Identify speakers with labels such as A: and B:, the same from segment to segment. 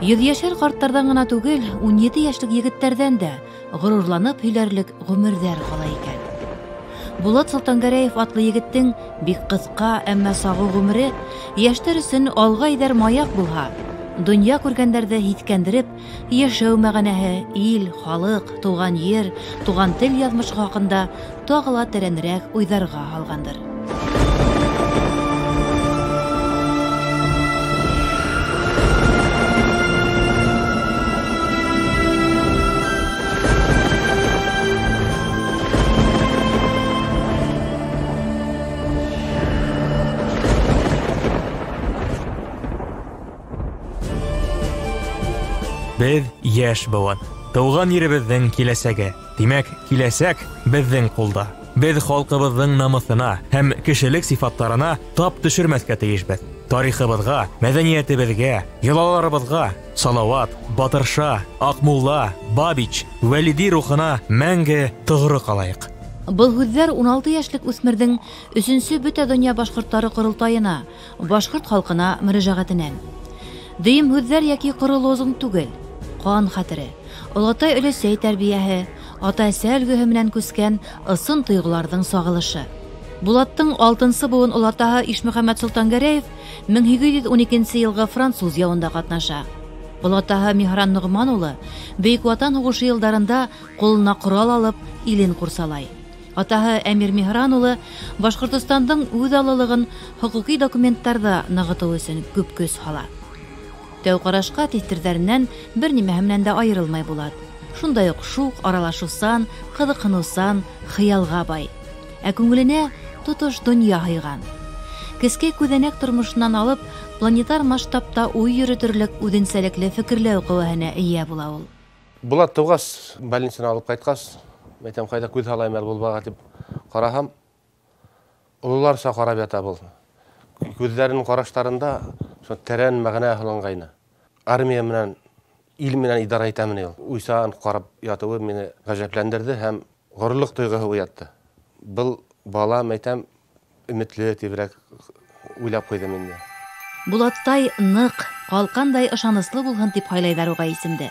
A: 100 яшәр карттардан гына түгел, 17 яшьлек егетләрдән дә горурланып һөйләрлек гомерҙәр кала икән. Булат Солтангәрәев атлы егеттең бик кыска, әмма сагы гомере яшьтәр өсөн алга идәр маяк булһа, дөнья күргәндәрҙе һиткәндереп, яшәү мәғәнәһе, ил, халык, туган ер, туган тел яҙмышы хаҡында тагы ла тәрәнерәк уйҙарға һалғандыр.
B: Беҙ йәш быуын. Тыуған еребеҙҙең киләсәге. Тимәк, киләсәк беҙҙең ҡулда. Беҙ халҡыбыҙҙың намыҫына һәм кешелек сифаттарына тап төшөрмәҫкә тейешбеҙ. Тарихыбыҙға, мәҙәниәтебеҙгә, йолаларыбыҙға, Салауат, Батырша, Аҡмулла, Бабич, Вәлиди рухына мәңге тоғро ҡалайыҡ.
A: Был һүҙҙәр 16 йәшлек үҫмерҙең 3-нче бөтә донъя башҡорттары ҡоролтайына, башҡорт халҡына мөрәжәғәтенән. Дөйөм һүҙҙәр йәки ҡоро лозунг түгел. Ҡан хәтере, олатай өләсәй тәрбиәһе, ата-әсә өлгөһө менән күскән ысын тойғоларҙың сағылышы. Булаттың 6-нсы быуын олатаһы Ишмөхәмәт Солтангәрәев 1812 йылғы француз яуында ҡатнаша. Олатаһы Миһран Ноғман улы Бөйөк Ватан һуғышы йылдарында ҡулына ҡорал алып илен ҡурсалай. Атаһы Әмир Миһран улы Башҡортостандың үҙ аллылығын хоҡуҡи документтарҙа нығытыу өсөн күп көс һала. Тәү ҡарашҡа тиҫтерҙәренән бер нимәһе менән дә айырылмай Булат. Шундай уҡ шуҡ, аралашыусан, ҡыҙыҡһыныусан, хыялға бай. Ә күңеленә тотош донъя һыйған. Кескәй күҙәнәк тормошонан алып, планетар масштабта уй йөрөтөрлөк үҙенсәлекле фекерләү ҡеүәһенә эйә була ул.
C: Булат тыуғас, больницаны алып ҡайтҡас, мәйтәм ҡайҙа күҙ һалайым әле булбаға тип ҡараһам, ололарса ҡарап ята был. Күҙҙәренең ҡараштарында тәрән мәғәнә һалынғайны. Армия менән, ил менән идара итәмен ул. Уйсан ҡарап ятыуы мине ғәжәпләндерҙе һәм ғорурлыҡ тойғоһо уятты. Был бала, мәйтәм, өмөтлө тиберәк уйлап ҡуйҙым инде.
A: Булаттай ныҡ, ҡалҡандай ышаныслы булһын тип һайлайҙар уға исемде.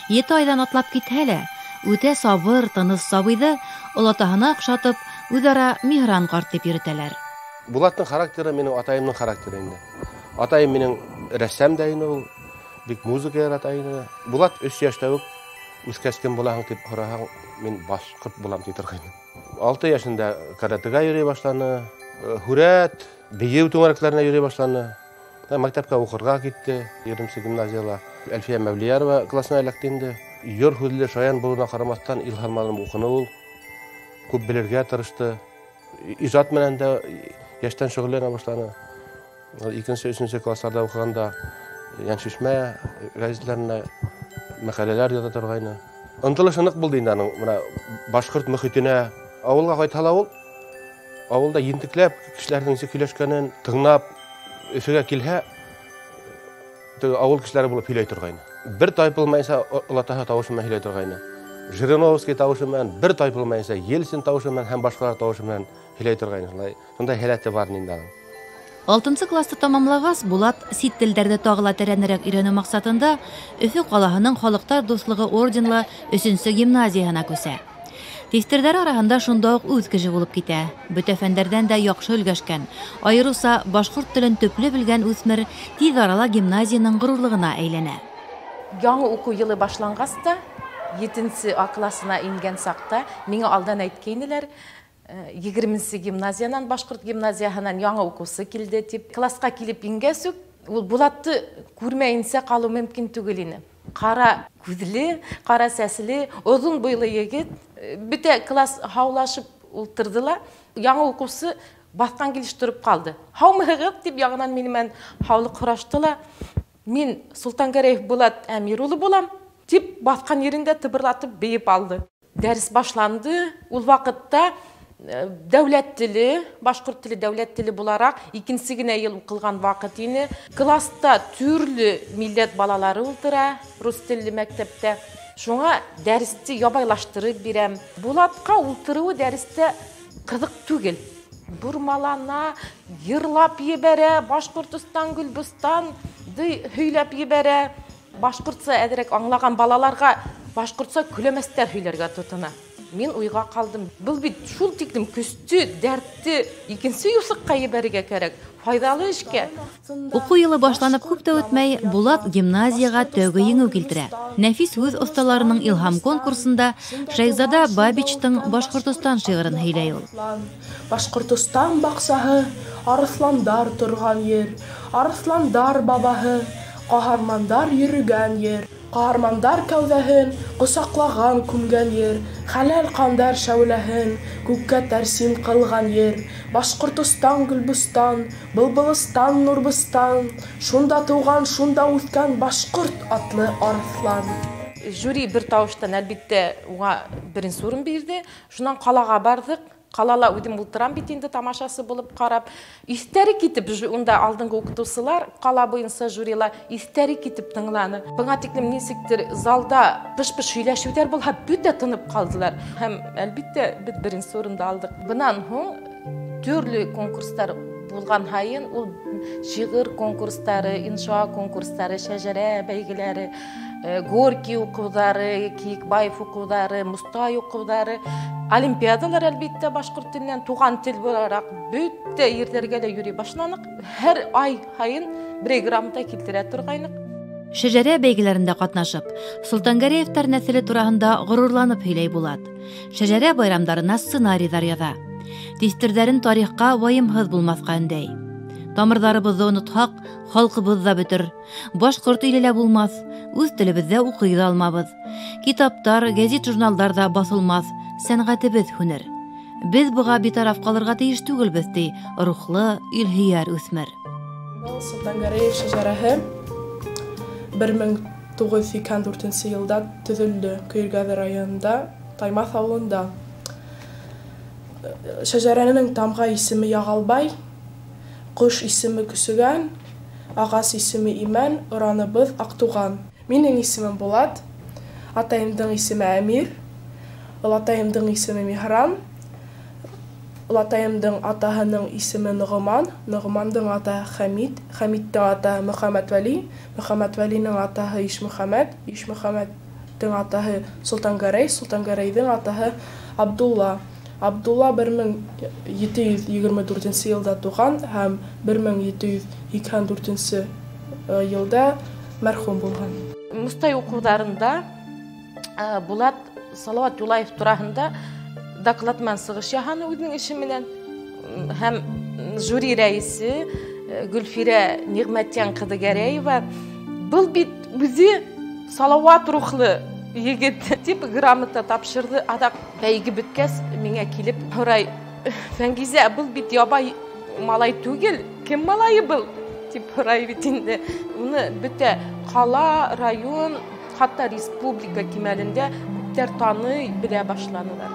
A: 7 айҙан атлап китһә лә, үтә сабыр, тыныс сабыйҙы олатаһына оҡшатып, үҙара Миһран ҡарт тип йөрөтәләр.
C: Булаттың характеры минең атайымның характеры инде. Атайым минең рәссам да ине ул, бик музыка ярата ине. Булат 3 йәштә үк үҫкәс кем булаһың тип һораһаң, мин башҡорт булам тип торғайным. 6 йәшендә каратега йөрөй башланы, һүрәт, бейеү түңәрәкләренә йөрөй башланы. Мәктәпкә уҡырға китте, 20-нче гимназияла. Әлфиә Мәвлиярова классына эләкте инде. Йор һүҙле шаян булыуына ҡарамаҫтан илһамланып уҡыны ул. Күп белергә тырышты. Ижад менән дә йәштән шөғөлләнә башланы. 2-3-нче кластарда уҡығанда Йәншишмә гәзитләренә мәҡәләләр яҙа торғайны. Ынтылышы ныҡ булды инде аның башҡорт мөхитенә. Ауылға ҡайтһа ла ул, ауылда ентекләп кешеләрҙең нисек һөйләшкәнен тыңлап, Өфөгә килһә, ауыл кешеләре булып һөйләй торғайны. Бер тайпылмайса олатаһы тауышы менән һөйләй торғайны. Жириновский тауышы менән, бер тайпылмайса Ельцин тауышы менән һәм башҡалар тауышы менән һөйләй торғайны. Шундай һәләте бар инде аның.
A: 6-нчы класты тамамлағас, Булат сит телдәрҙе тағы ла тәрәнерәк өйрәнеү маҡсатында Өфө ҡалаһының Халыҡтар дуҫлығы орденлы 3-нче гимназияһына күсә. Тиҫтерҙәр араһында шунда уҡ үҙ кеше булып китә. Бөтә фәндәрҙән дә яҡшы өлгәшкән, айырыуса башҡорт телен төплө белгән үҫмер тиҙ арала гимназияның ғорурлығына әйләнә.
D: Яңы уҡыу йылы башланғас та, 7-нче А классына ингән саҡта миңә алдан әйткәйнеләр, 20-нче гимназиянан, башҡорт гимназияһынан яңы уҡыусы килде тип. Класҡа килеп ингәс үк, ул Булатты күрмәйенсә ҡалыу мөмкин түгел ине. Ҡара күҙле, ҡара сәсле, оҙон буйлы егет, бөтә класс һаулашып ултырҙы ла, яңы уҡыусы баҫҡан килеш тороп ҡалды. Һаумыһығыҙ тип яғынан минемен һаулыҡ һорашты ла, мин Солтангәрәев Булат Әмир улы булам тип баҫҡан ерендә тыбырлатып бейеп алды. Дәрес башланды, ул ваҡытта дәүләт теле, башҡорт теле дәүләт теле булараҡ 2-нче генә йыл уҡылған ваҡыт ине. Класста төрлө милләт балалары ултыра, рус телле мәктәптә. Шуңа дәресте ябайлаштырып бирәм. Булатҡа ултырыуы дәрестә ҡыҙыҡ түгел. Бурмалана, йырлап ебәрә, Башҡортостан Гөлбостан һөйләп ебәрә. Башкортса әдерек аңлаган балаларга башкортса күләмәстәр һөйләргә тотына. Мин уйга калдым. Бу бит шул тиклем күстү, дәртте икенче юсыкка ебәргә кирәк. Файдалы эшкә.
A: Уку йылы башланып күп тә үтмәй, Булат гимназияга тәүге еңү килтерә. Нәфис үз осталарының илһам конкурсында Шәйзада Бабичтың Башкортстан шигырын һөйләй ул.
E: Башкортстан баксаһы, арысландар торган ер, арысландар бабаһы, каһармандар йөргән ер. Каһармандар кәүҙәһен ҡосаҡлаған күмгән ер, хәләл ҡандар шәүләһен күккә тәрсим ҡылған ер. Башҡортостан Гөлбустан, Былбылыстан Нурбыстан, шунда тыуған, шунда үҫкән башҡорт атлы арыҫлан.
D: Жюри бер тауыштан әлбиттә уға беренсе урын бирҙе. Шунан ҡалаға барҙыҡ. Ҡалала үҙем ултырам бит инде тамашасы булып ҡарап. Иҫтәре китеп, унда алдыңғы уҡытыусылар ҡала буйынса жюрила иҫтәре китеп тыңланы. Быңа тиклем нисектер залда пыш-пыш һөйләшеүҙәр булһа, бөтә тынып ҡалдылар. Һәм әлбиттә беҙ беренсе урында алдыҡ. Бынан һуң төрлө конкурстар булған һайын, ул шиғыр конкурстары, инша конкурстары, шәжәрә бәйгеләре, Горький уҡыуҙары, Кейекбаев уҡыуҙары, Мустай уҡыуҙары, олимпиадалар әлбиттә башҡорт теленән туған тел булараҡ бөтә ерҙәргә лә йөрөй башланыҡ. Һәр ай һайын бер грамота килтерә торғайныҡ.
A: Шәжәрә бәйгеләрендә ҡатнашып, Солтангәрәевтәр нәҫеле тураһында ғорурланып һөйләй Булат. Шәжәрә байрамдарына сценарийҙар яҙа. Тиҫтерҙәрен тарихҡа вайымһыҙ булмаҫҡа өндәй. Тамырҙарыбыҙҙы онотһаҡ, халҡыбыҙ ҙа бөтөр. Башҡорт иле лә булмаҫ, үҙ телебеҙҙә уҡый ҙа алмабыҙ. Китаптар, гәзит-журналдарҙа баҫылмаҫ, сәнғәтебеҙ һүнер. Беҙ быға битараф ҡалырға тейеш түгелбеҙ, ти рухлы, илһөйәр үҫмер.
E: Солтангәрәев шәжәрәһе 1994 йылда төҙөлдө Көйөргәҙе районында, Таймаҫ ауылында. Шәжәрәнең тамға исеме Яғалбай, ҡош исеме Көсөгән, ағас исеме Имән, ыраныбыҙ Аҡтуған. Минең исемем Булат, атайымдың исеме Әмир, олатайымдың исеме Миһран, олатайымдың атаһының исеме Нығыман, Нығымандың атаһы Хәмит, Хәмиттің атаһы Мөхәммәт Вәли, Мөхәммәт Вәлинең атаһы Ишмөхәмәт, Ишмөхәмәттің атаһы Солтангәрәй, Солтангәрәйҙең атаһы Абдулла. Абдулла 1724 йылда туған һәм 1724 йылда мәрхүм булған.
D: Мустай уҡыуҙарында Булат Салауат Юлаев тураһында докладман сығыш яһаны үҙенең эше менән. Һәм жюри рәйесе Гөлфирә Ниғмәтйән ҡыҙы Гәрәева был бит үҙе Салауат рухлы егет тип грамота тапшырҙы. Аҙаҡ бәйге бөткәс миңә килеп һорай: Фәнғизә, был бит ябай малай түгел, кем малайы был? Тип һорай бит инде. Уны бөтә ҡала, район, хатта республика кимәлендә күптәр таный, белә башланылар.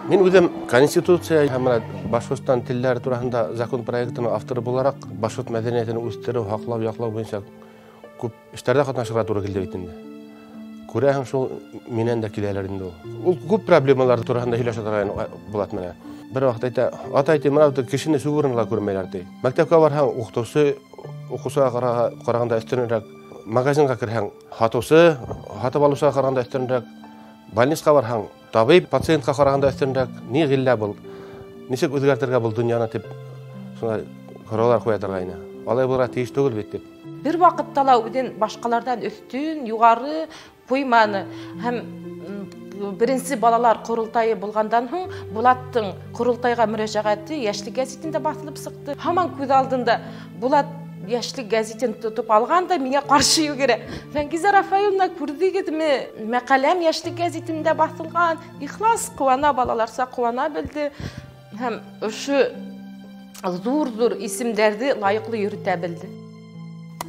C: Мин үҙем Конституция һәм Башҡортостан телләре тураһында закон проектының авторы булараҡ, башҡорт мәҙәниәтен үҫтереү, һаҡлау, яҡлау буйынса күп эштәрҙә ҡатнашырға тура килде бит инде. Күрәһең, шул минән дә киләләр инде ул. Ул күп проблемалар тураһында һөйләшә торған Булат менән. Бер ваҡыт әйтә, атай ти, мынау кешене сүгүренә күрмәйләр ти. Мәктәпкә барһаң, уҡытыусыға ҡарағанда өҫтөнөрәк, магазинға керһәң, һатып алыусыға ҡарағанда өҫтөнөрәк, больницҡа барһаң, табип пациентҡа ҡарағанда өҫтөнөрәк. Ни ғиллә был? Нисек үҙгәртергә был донъяны тип шулай һорауҙар ҡуя торғайны. Алай булырға тейеш түгел бит дип.
D: Бер ваҡытта ла үҙен башҡаларҙан өҫтөн, юғары ҡуйманы. Һәм беренсе балалар ҡоролтайы булғандан һуң Булаттың ҡоролтайға мөрәжәғәте Йәшлек гәзитендә баҫылып сыҡты. Һаман күҙ алдында Булат Йәшлек гәзитен тотоп алған да миңә ҡаршы йүгерә: Фәнғизә Рафаиловна, күрҙегеҙме? Мәҡәләм Йәшлек гәзитендә баҫылған. Ихлас ҡыуана, балаларса ҡыуана белде. Һәм ошо ҙур исемдәрҙе лайыҡлы йөрөтә белде.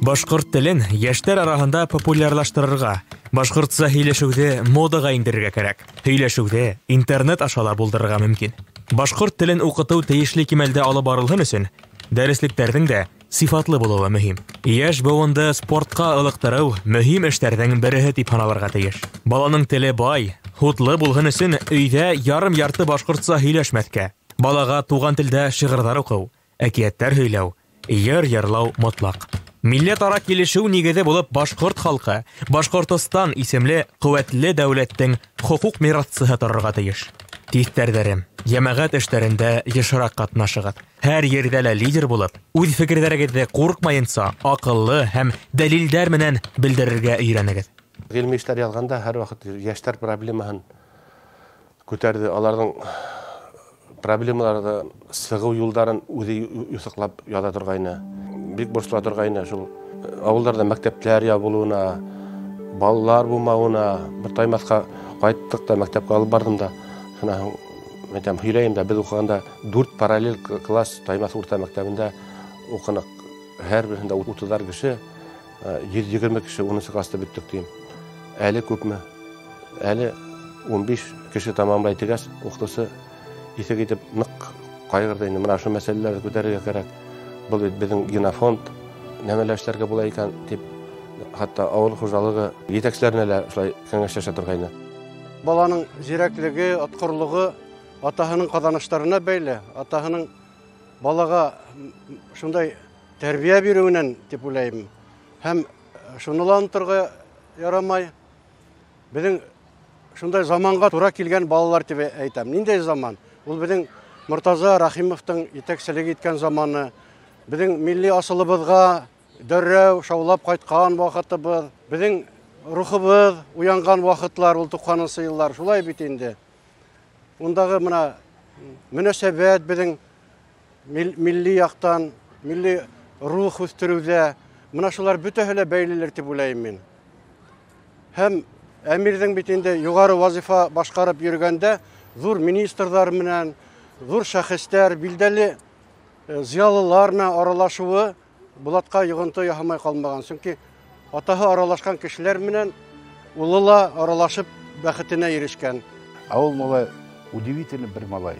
B: Башҡорт телен йәштәр араһында популярлаштырырға, башҡортса һөйләшеүҙе модаға индерергә кәрәк. Һөйләшеүҙе интернет аша булдырырға мөмкин. Башҡорт телен уҡытыу тейешле кимәлдә алып барылһын өсөн дәреслектәрҙең дә сифатлы булыуы мөһим. Йәш быуынды спортҡа ылыҡтырыу мөһим эштәрҙең береһе тип һаналырға тейеш. Баланың теле бай, һутлы булһын өсөн өйҙә ярым-ярты башҡортса һөйләшмәҫкә. Балаға туған телдә шиғырҙар уҡыу, әкиәттәр һөйләү, йыр йырлау мотлаҡ. Милләт-ара килешү нигезе булып башкорт халкы, Башкортстан исемле куәтле дәүләттең хукук мираҫчыһы торырга тиеш. Тиҫтәрҙәрем, йәмәғәт эштәрендә йышыраҡ ҡатнашығыҙ. Һәр ерҙә лә лидер булып, үҙ фекерҙәрегеҙҙе ҡурҡмайынса, аҡыллы һәм дәлилдәр менән белдерергә өйрәнегеҙ.
C: Ғилми эштәр яҙғанда һәр ваҡыт йәштәр проблемаһын күтәрҙе, аларҙың проблемаларҙы сығыу юлдарын үҙе юҫыҡлап яҙа торғайны. Бик борсола торғайны шул ауылдарда мәктәптәр ябылыуына, балалар булмауына, бер таймаҫҡа ҡайттыҡ та мәктәпкә алып бардым да, шунаһын мәйтәм һөйләйем дә, беҙ уҡығанда 4 параллель класс Таймаҫ урта мәктәбендә уҡыныҡ. Һәр береһендә 30 кеше, 120 кеше 10 класста бөттөк тием. Әле күпме? Әле 15 кеше тамамлай тигәс, уҡытыусы иҫе китеп ныҡ ҡайғырҙы инде. Мына ошо мәсьәләләрҙе күтәрергә кәрәк. Был бит беҙҙең генофонд, нәмәлә эшләргә була икән тип, хатта ауыл хужалығы етәкселәренә лә шулай кәңәшләшә торғайны.
F: Баланың зирәклеге, атҡорлоғо атаһының ҡаҙаныштарына бәйле, атаһының балаға шундай тәрбиә биреүенән тип уйлайым. Һәм шуны ла оноторға ярамай. Беҙҙең шундай заманға тура килгән балалар тип әйтәм. Ниндәй заман? Ул беҙҙең Мортаза Рахимовтың етәкселеге иткән заманы, беҙҙең милли асылыбыҙға дәррәү шаулап ҡайтҡан ваҡытыбыҙ, беҙҙең рухыбыҙ уянған ваҡытлар, ул 90-сы йылдар, шулай бит инде. Ундағы мына мөнәсәбәт беҙҙең милли яҡтан, милли рух үҫтереүҙә, мына шулар бөтәһе лә бәйлелер тип уйлайым мин. Һәм әмирҙең бит инде юғары вазифа башҡарып йөрөгәндә, ҙур министрҙар менән, ҙур шәхестәр, билдәле зиялылар менән аралашыуы Булатҡа йоғонто яһамай ҡалмаған. Сөнки атаһы аралашҡан кешеләр менән улы ла аралашып бәхетенә ерешкән.
G: Ауыл малай удивительный бер малай.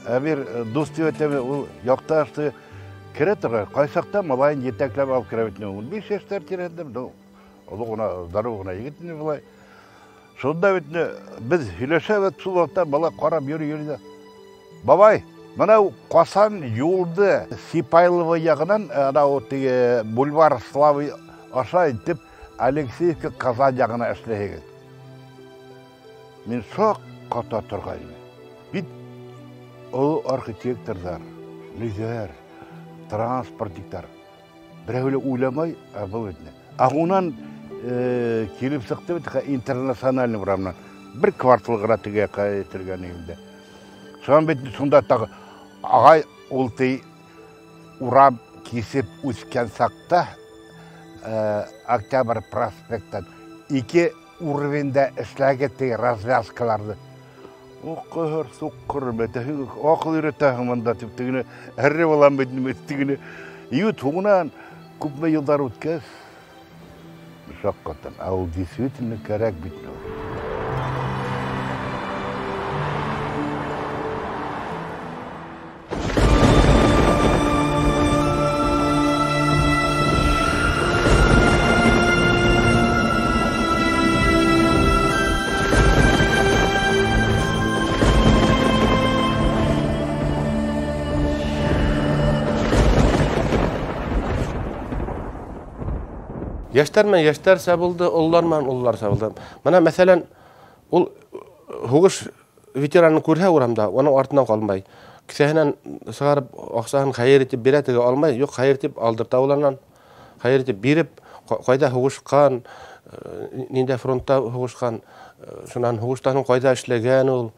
G: Әмир дус тип әйтәме, ул яҡташты керә торған, ҡайсаҡта малайын етәкләп алып керә бит. 15 йәштәр тирәһендә, оло ғына, дарыу ғына егет инде былай. Шунда бит беҙ һөйләшәбеҙ, шул ваҡытта бала ҡарап йөрөй. Бабай, мынау ҡасан юлды Сипайлова яғынан, анау теге бульвар Славы аша итеп, Алексеевка Казан яғына эшләһегеҙ. Мин шаҡ ҡата торғайным. Бит оло архитекторҙар, низәр, транспортниктар. Берәүле уйламай, был бит. Унан килеп сыҡты бит интернациональный урамнан. Бер квартал ғына теге ҡайтырған инде. Шуан бит шунда тағы ағай ул тей урам кисеп үскән саҡта Октябрь проспекттан 2 уровеньда эшләгән теге развязкаларҙы. Уҡыр, суҡҡыр, бәтәһе, аҡыл өйрәтәһең мында тип тегене әрре балам бит тегене. Ют һуңынан күпме йылдар үткәс, шаҡҡатан, ул действительно кәрәк бит.
C: Йәштәр менән йәштәр сабылды, уллар менән уллар сабылды. Мына мәсәлән, ул һуғыш ветеранын күрһә урамда, оның артынан ҡалмай. Кеҫәһенән сығарып, аҡсаһын хәйер итеп бирә, теге алмай, юҡ, хәйер итеп алдырта уларынан, хәйер итеп биреп, ҡайҙа һуғышҡан, ниндә фронтта һуғышҡан, шунан һуғыштан ҡайҙа эшләгән ул,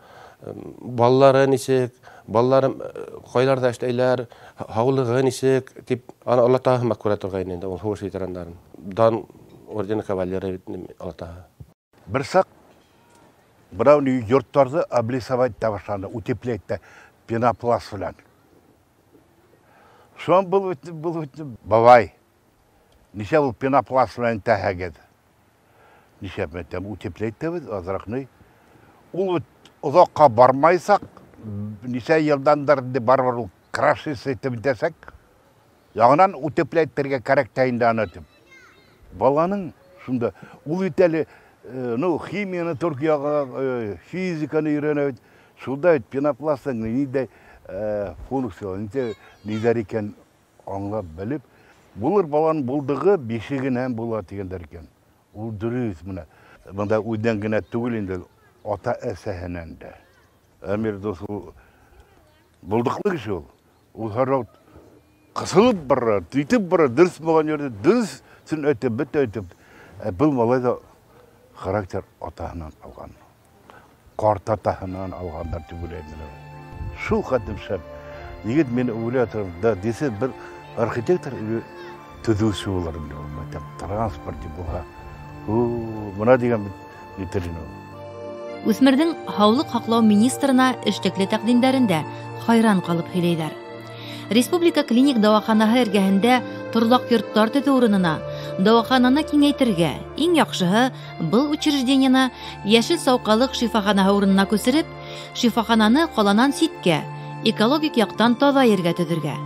C: балалары нисек, балаларым ҡайҙарҙа эшләйләр, һаулығы нисек, тип, аны Аллатаһы күрә торғайны инде ул һуғыш ветерандарын. Дан ордена кавалеры Аллатаһы.
G: Бер саҡ бынау йорттарҙы облицовать та башланы, утепләйт тә пенопласт белән. Шуан был бабай, нисә ул пенопласт белән тәһәгәд. Нисә мәтәм утепләйт тә бит азраҡны. Ул оҙаҡҡа бармайсаҡ, нисә йылдандар барбар ул крашиться итеп итәсәк, яғынан утепләйтергә кәрәк тә инде аны тип. Баланың шунда ул бит әле химияны Төркияға, физиканы өйрәнә бит. Шунда бит пенопластың ниндәй функциялары, ниҙәр икән аңлап белеп, Булыр балан булдығы бешігінен бола дегендер екен. Ол дұрыс мұна. Бұнда үйден гіне түгіл енді ата әсәхінен де. Әмір дос бұлдықлы кіші ол. Ол харау қысылып бара, түйтіп бара, дұрыс болған жерде дұрыс сүн өтіп, біт өтіп. Бұл малай да характер атағынан алған. Қарт атағынан алғандар түгілеймін. Шул қатым шәп. Егет мені ойлатырым, да десе бір архитектор төзуші олар біле. Транспорты болға. Мұна деген бітірін ол.
A: Үсмердің Һаулык һаклау министрына эштекле тәкъдимдәрендә хайран калып һөйләйләр. Республика клиник дәваханаһы эргәһендә торлак йортлар төзү урынына дәвахананы киңәйтергә, иң яхшыһы был учреждениены яшел саукалык шифаханаһы урынына күсереп, шифахананы каланан ситкә, экологик яктан таза ергә төзергә.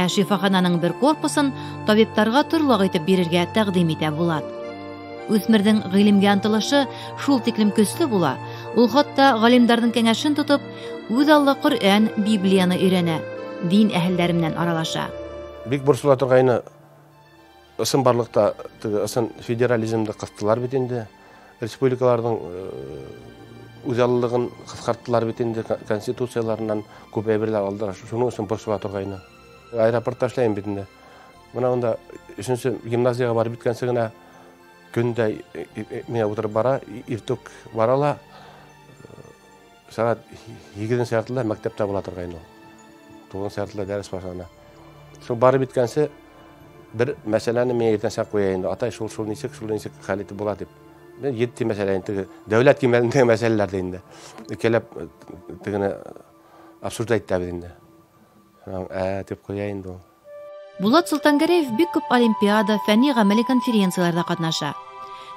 A: Шифахананың бер корпусын табибларга торлак итеп бирергә тәкъдим итә Булат. Үсмердің гыйлемгә ынтылышы шул тиклем көчле була, ул хатта галимдарның кәңәшен тотып, үз аллы Коръән, Библияны өйрәнә, дин әһелләре белән аралаша.
C: Бик бурсула торгайны ысын барлыкта ысын федерализмды кыстылар бит инде. Республикаларның үз аллыгын кыскарттылар бит инде, конституцияларынан күп әйберләр алдылар. Шуның өчен бурсула торгайны. Аэропорт ташлайм бит инде. Менә монда 3-нче гимназияга барып биткәнсе генә күндә миңа утырып бара, иртүк барала, сәгать 2 сәгатьтә мәктәптә була торгайны. 9 сәгатьтә дәрес башлана. Шул барып биткәнсе бер мәсьәләне миңа әйтәсәк куя инде. Атай шул ничек хәл итеп була дип. Мен 7 мәсьәлә инде дәүләт кимәлендәге мәсьәләләрдә инде. Келәп тегене абсурд әйтә бит инде. Дип куя инде.
A: Булат Солтангәрәев бик күп олимпиада, фәнни-гамәли конференцияларда катнаша.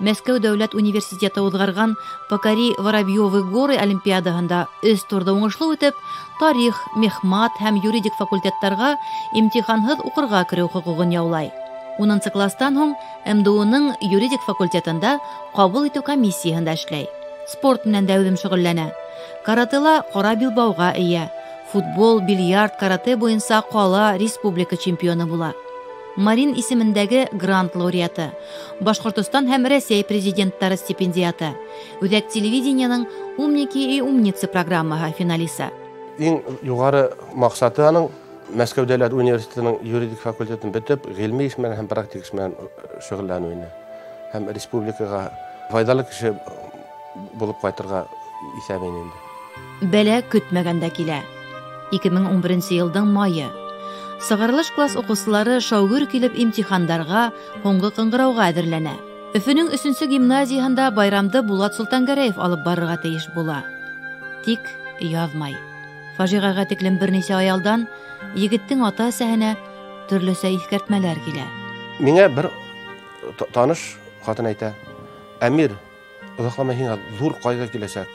A: Мәскәү дәүләт университеты узгарган Покори Воробьевы горы олимпиадаһында 3 турда уңышлы үтеп, тарих, мехмат һәм юридик факультетларга имтиханһыз укырга керү хукугын яулай. 10 класстан һуң МДУның юридик факультетында кабул итү комиссиясында эшләй. Спорт менән дә үзем шөгыльләнә. Каратела Кара Билбауга ия. Футбол, бильярд, карате буенча кала республика чемпионы була. Марин исемендәге грант лауреаты, Башкортстан һәм Россия президентлары стипендияты, Үҙәк телевидениеның «Умники и умницы» программаһы финалисы.
C: Иң югары максаты аның Мәскәү дәүләт университетының юридик факультетін бітіп, гыйльми эш менән һәм практик эш менән шөгыльләнү. Һәм республикага файдалы кеше булып кайтырга исәбен инде.
A: Бәлә көтмәгәндә килә. 2011 елдың майы. Сыгырылыш класс укучылары шаугыр килеп имтихандарга, һуңгы кыңгырауга әзерләнә. Өфөнең 3-нче гимназияһында байрамды Булат Солтангәрәев алып барырга тиеш була. Тик язмай. Фаҗигагә тиклем берничә аялдан егеттең ата-әсәһенә төрлесе искәртмәләр килә.
C: Миңа бер таныш хатын әйтә: "Әмир, узаклама һиңа зур кайгы киләсәк.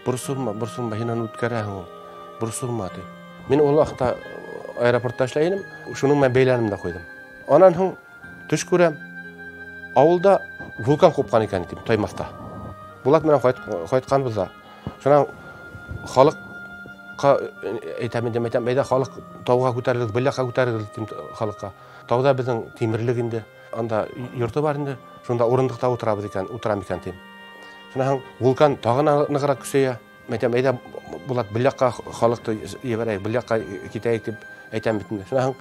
C: Бурсулма һинән үткәрәһең. Бурсулма" ди. Мин ул вакытта аэропортта эшләйем, шуның мен бәйләнемдә куйдым. Анан һуң төш күрәм, авылда вулкан купкан икән дип, Таймаста. Булат менән кайтканбыз да. Шуның халыкка әйтәм, бәйдә халык тауга күтәрелде, быякка күтәрелде дип халыкка. Тауда безнең тимерлек инде, анда йорты бар инде, шунда урындыкта утырам икән дип. Шуның вулкан тагын ныграк күсәя. Мәйтәм, әйдә Булат быякка халыкты ебәрәй, быякка китәйек дип әйтәм бит инде. Шуның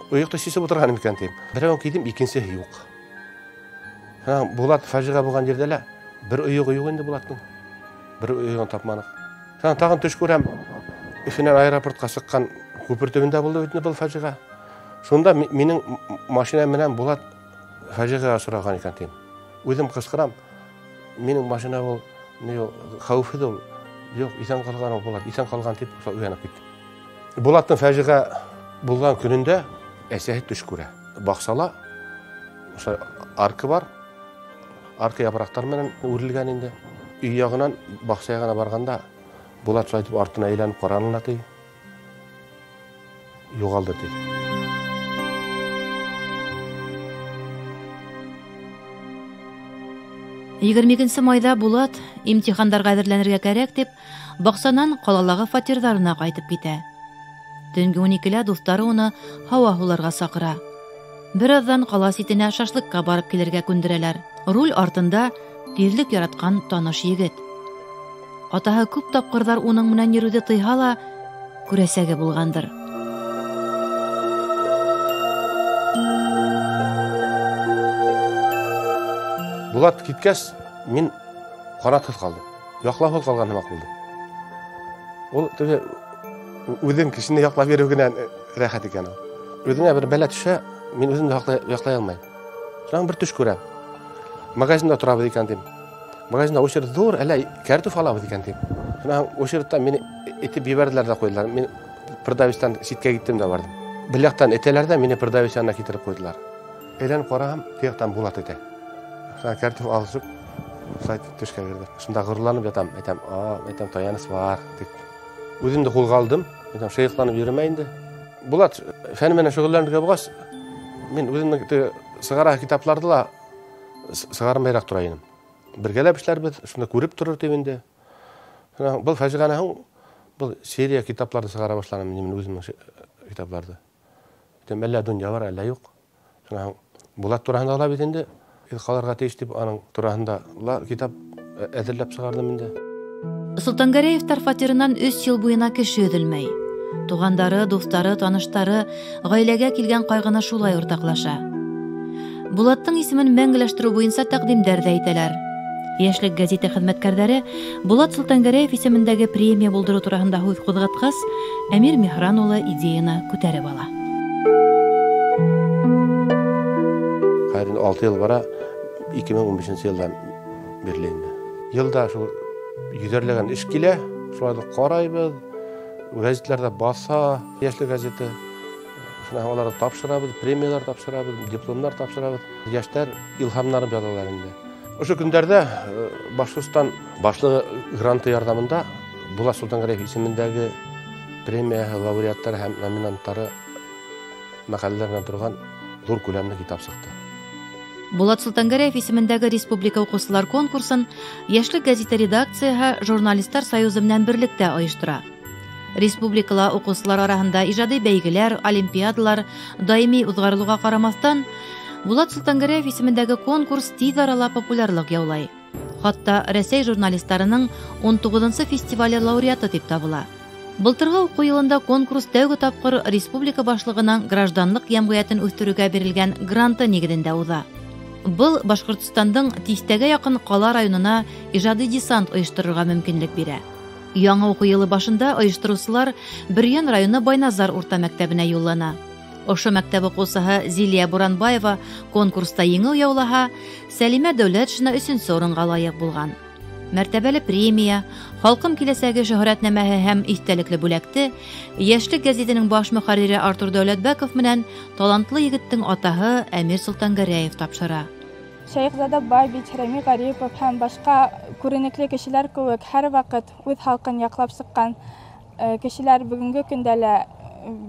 C: уйыкта сисеп утырганым икән дип. Берәү кидем, икенчесе юк. Булат фаҗига булган җирдә лә бер уйык инде Булатның. Бер уйыгын тапмадык. Шуның тагын төш күрәм, Өфөннән аэропортка чыккан күпер төбендә булды бит бу фаҗига. Шунда минең машина менән Булат фаҗигага сораган икән дип. Үзем кычкырам. Минең машина ул хәүфле ул. Юк, исән калган Булат, исән калган дип уянып китте. Булаттың фаҗига булган көнендә әсәһе төш күрә. Баксала, ошо арка бар. Арка япрактар менән үрелгән инде. Үй ягынан бакса ягына барганда Булат шайтып артына әйләнеп каранына ди. Югалды ди.
A: Егермекенче майда Булат имтихандарга әзерләнергә кирәк дип, баксанан калалагы фатирларына кайтып китә. Төнге 12-лә дуслары уны һава һуларга сакыра. Бер аҙҙан ҡала ситенә шашлыҡҡа барып килергә күндерәләр. Руль артында тиҙлек яратҡан таныш егет. Атаһы күп тапҡырҙар уның менән йөрөүҙе тыйһа ла, күрәсәге булғандыр.
C: Булат киткәс, мин ҡанатһыҙ ҡалдым. Яҡлауһыҙ ҡалған һымаҡ булдым. Ул үҙең кешене яҡлап йөрөү генә рәхәт икән. Үҙеңә бер бәлә төшә, мин үҙемде яҡлай алмайым. Шунан бер төш күрәм. Магазинда торабыҙ икән тим. Магазинда очередь ҙур, әллә кәртуф алабыҙ икән тим. Шунан очередтан мине итеп ебәрҙеләр ҙә ҡуйҙылар. Мин продавецтан ситкә киттем дә бардым. Бер яҡтан этәләр ҙә мине продавец янына китереп ҡуйҙылар. Әйләнеп ҡараһам, тияҡтан Булат итә. Шунан кәртуф алышып, төшкә бирҙе. Шунда ғорурланып ятам, әйтәм, таяныс бар. Үҙемде ҡулға алдым, шыйыҡланып йөрөмә инде. Булат фән менән шөғөлләнергә булғас, мин үҙемнең сығара китапларҙы ла сығармайыраҡ тора инем. Бергәләп эшләрбеҙ, шуны күреп торор тип инде. Был фажиғаны һуң, был серия китапларҙы сығара башланым, мин үҙемнең китапларҙы. Әллә донъя бар, әллә юҡ. Булат тураһында ла бит инде, ҡалырға тейеш тип, аның тураһында ла китап әҙерләп сығардым инде.
A: Солтангәрәевтәр фатирынан 3 йыл буйына кеше өҙөлмәй. Туғандары, дуҫтары, таныштары ғаиләгә килгән ҡайғыны шулай уртаҡлаша. Булаттың исемен мәңгеләштереү буйынса тәҡдимдәр ҙә итәләр. Йәшлек гәзите хеҙмәткәрҙәре Булат Солтангәрәев исемендәге премия булдырыу тураһында һүҙ ҡуҙғатҡас, Әмир Михран улы идеяны күтәреп ала.
C: 6 йыл бара, 2015 йылдан берлинде. Йылда шул йөҙәрләгән эш килә, шулай ҡарайбыҙ, гәзитләрҙә баса, йәшлек гәзите, аларҙы тапшырабыҙ, премиялар тапшырабыҙ, дипломдар тапшырабыҙ. Йәштәр илһамнарын язалар инде. Ошо көндәрҙә Башҡортостан башлығы гранты ярҙамында Булат Солтангәрәев исемендәге премияһы, лауреаттары һәм номинанттары мәҡәләләренән торған ҙур күләмле китап сыҡты.
A: Булат Солтангәрәев исемендәге республика уҡыусылар конкурсын Йәшлек гәзите редакцияһы Журналистар союзы менән берлектә ойоштора. Республикала уҡыусылар араһында ижади бәйгеләр, олимпиадалар даими уҙғарылыуға ҡарамаҫтан, Булат Солтангәрәев исемендәге конкурс тиҙ арала популярлыҡ яулай. Хатта Рәсәй журналистарының 19-нсы фестивале лауреаты тип табыла. Былтырғы уҡыу йылында конкурс тәүге тапҡыр республика башлығының гражданлыҡ йәмғиәтен үҫтереүгә бирелгән гранты нигеҙендә уҙа. Был Башҡортостандың тиҫтәгә яҡын ҡала районына ижади десант ойошторорға мөмкинлек бирә. Яңы уҡыу йылы башында ойоштороусылар Бөрйән районы Байназар урта мәктәбенә юллана. Ошо мәктәп уҡыусыһы Зилия Буранбаева конкурста еңеү яулаһа, Сәлимә Дәүләтшина 3-нсе урынға лайыҡ булған. Мәртәбәле премия, халҡым киләсәге шөһрәтнамәһе һәм иҫтәлекле бүләкте Йәшлек гәзитенең баш мөхәррире Артур Дәүләтбәков менән талантлы егеттең атаһы Әмир Солтангәрәев тапшыра.
H: Шәйехзада Бабич, Рәми Гарипов һәм башҡа күренекле кешеләр кеүек һәр ваҡыт үҙ халҡын яҡлап сыҡҡан кешеләр бүгенге көндә лә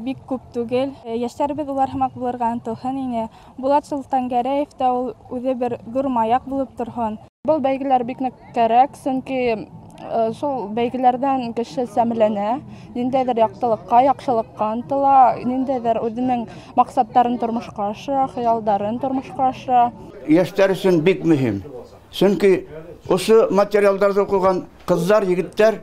H: бик күп түгел. Йәштәрбеҙ улар һымаҡ булырға ынтылһын ине. Булат Солтангәрәев та ул үҙе бер ҙур маяҡ булып торһон.
I: Был бәйгеләр бик ныҡ кәрәк, сөнки шул бәйгеләрҙән кеше сәмләнә, ниндәйҙер яҡтылыҡҡа, яҡшылыҡҡа ынтыла, ниндәйҙер үҙенең маҡсаттарын тормошҡа аша, хыялдарын тормошҡа аша.
J: Йәштәр өсөн бик мөһим. Сөнки ошо материалдарҙы уҡыған ҡыҙҙар, егеттәр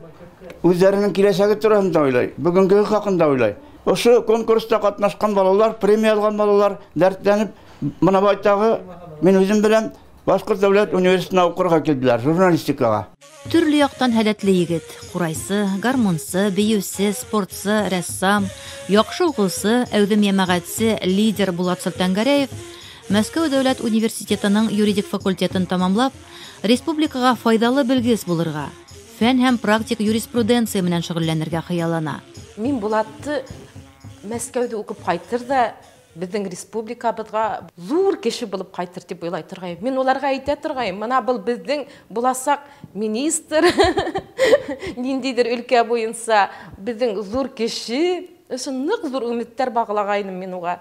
J: үҙҙәренең киләсәге тураһында уйлай, бөгөнгө хаҡында уйлай. Ошо конкурста ҡатнашҡан балалар, премия алған балалар дәртләнеп, бына байтағы мин үҙем белән Башҡорт дәүләт университетына уҡырға килделәр, журналистикаға.
A: Төрлө яҡтан һәләтле егет, ҡурайсы, гармунсы, бейеүсе, спортсы, рәссам, яҡшы уҡыусы, әүҙем йәмәғәтсе, лидер Булат Солтангәрәев Мәскәү дәүләт университетының юридик факультетын тамамлап, республикаға файҙалы белгес булырға, фән һәм практик юриспруденция менән шөғөлләнергә хыяллана.
D: Мин Булатты Мәскәүҙә уҡып ҡайтыр ҙа беҙҙең республикабыҙға ҙур кеше булып ҡайтыр тип уйлай торғайым. Мин уларға әйтә торғайым, мына был беҙҙең буласаҡ министр, ниндәйҙер өлкә буйынса беҙҙең ҙур кеше, өсөн ныҡ ҙур өмөттәр бағлағайным мин уға.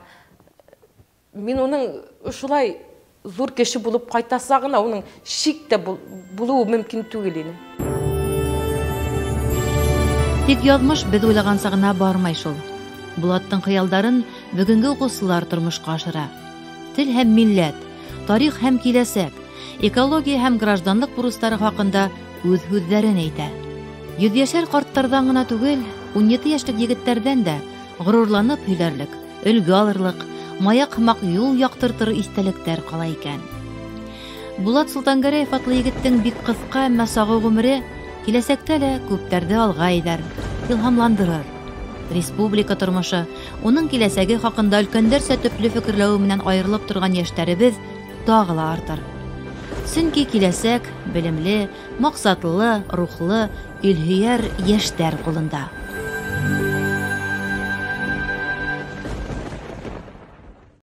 D: Мин уның шулай ҙур кеше булып ҡайтасағына уның шик тә булыуы мөмкин түгел ине.
A: Тик яҙмыш беҙ уйлағанса ғына бармай шул. Булаттың хыялдарын бөгөнгө уҡыусылар тормошҡа ашыра. тел һәм милләт, тарих һәм киләсәк, экология һәм гражданлык бурыстары хакында үҙ һүҙҙәрен әйтә. 100 яшәр ҡарттарҙан гына түгел, 17 йәшлек егеттәрҙән дә ғорурланып һөйләрлек, өлгө алырлык, маяк һымаҡ юл яҡтыртыр иҫтәлектәр ҡала икән. Булат Солтангәрәев атлы егеттең бик ҡыҫҡа, әммә сағыу ғүмере киләсәктә лә күптәрҙе алға иҙәр, илһамландырыр. Республика тормошы, уның киләсәге хаҡында өлкәндәрсә төплө фекерләүе менән айырылып торған йәштәребеҙ тағы ла артыр. Сөнки киләсәк белемле, маҡсатлы, рухлы, илһөйәр йәштәр ҡулында.